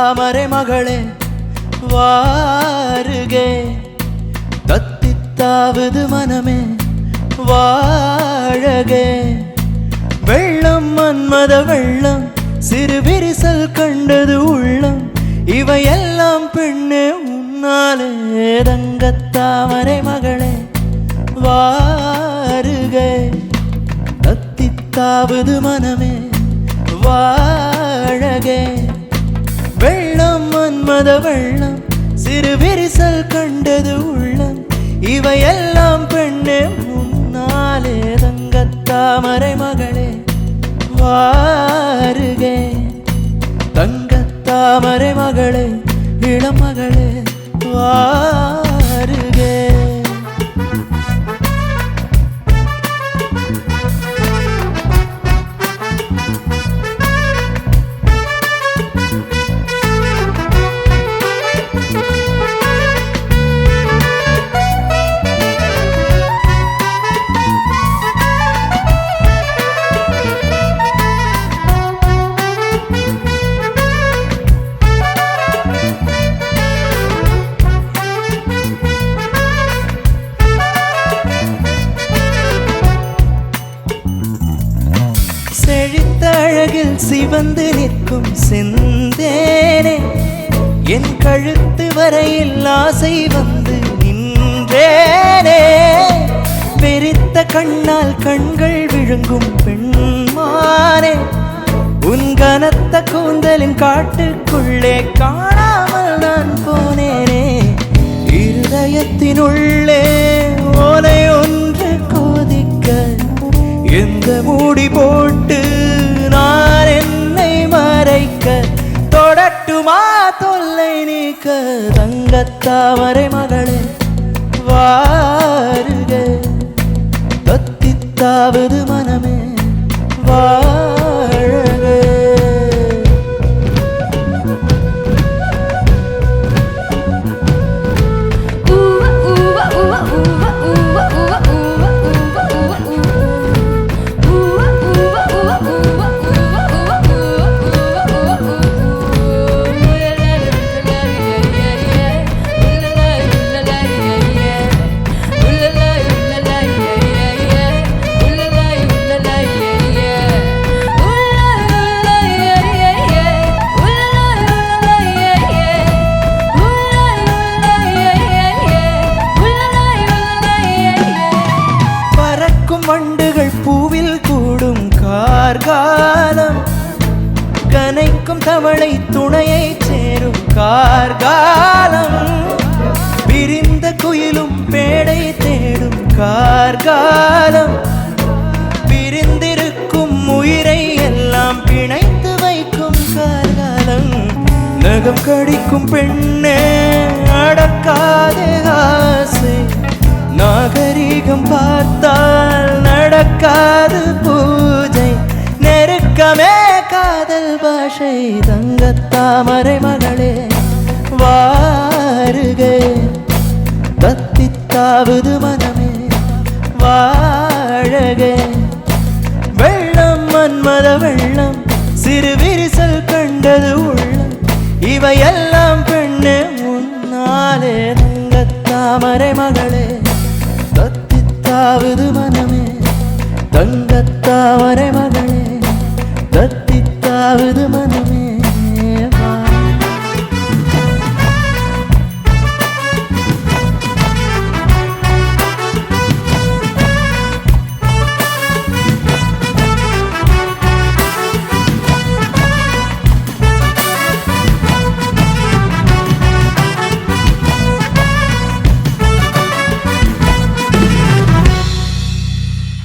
தாமரை மகளே வாருகே, தத்தித்தாவது மனமே வாழகே. வெள்ளம் மன்மத வெள்ளம், சிறு விரிசல் கண்டது உள்ளம், இவையெல்லாம் பெண்ணே உன்னாலே. தங்கத்தாமரை மகளே வாருகே, தத்தித்தாவது மனமே வாழகே. வெள்ளம் மன்மத வெள்ளம், சிறு விரிசல் கண்டது உள்ளம், இவையெல்லாம் பெண்ணே உன்னாலே. தங்கத்தாமரை மகளே வாருகே, தங்கத்தாமரை மகளே இளமகளே வாருகே. செழித்தழகில் சிவந்து நிற்கும் செந்தேனே, என் கழுத்து வரையில் ஆசை வந்து நின்றேனே. வெறித்த கண்ணால் கண்கள் விழுங்கும் பெண்மானே, உன் கனத்த கூந்தலின் காட்டுக்குள்ளே காணாமல் நான் போனேனே. இருதயத்தினுள்ளே ஓலை ஒன்று கோதிக்க, எந்த மூடி போட்டு நான் என்னை மறைக்க, தொடட்டுமா தொல்லை நீக்க. தங்கத்தாமரை மகளே வாருகே, தத்தித்தாவது மனமே வாழகே. வண்டுகள் பூவில் கூடும் கார்காலம், கனைக்கும் தவளை துணையை சேரும் கார்காலம், பிரிந்த குயிலும் பேடை தேடும் கார்காலம், பிரிந்திருக்கும் உயிரை எல்லாம் பிணைத்து வைக்கும் கார்காலம். நகம் கடிக்கும் பெண்ணே அடக்காதே ஆசை, நாகரீகம் பார்த்தால் நடக்காது பூஜை, நெருக்கமே காதல் பாஷை. தங்கத்தாமரை மகளே வாருகே, தத்தித்தாவது மனமே வாழகே. வெள்ளம் மன்மத வெள்ளம், சிறு விரிசல் கண்டது உள்ளம், இவையெல்லாம் பெண்ணே உன்னாலே. தங்கத்தாமரை மகளே தத்தித்தாவது மனமே, தங்கத்தாமரை மகளே தத்தித்தாவது மனமே.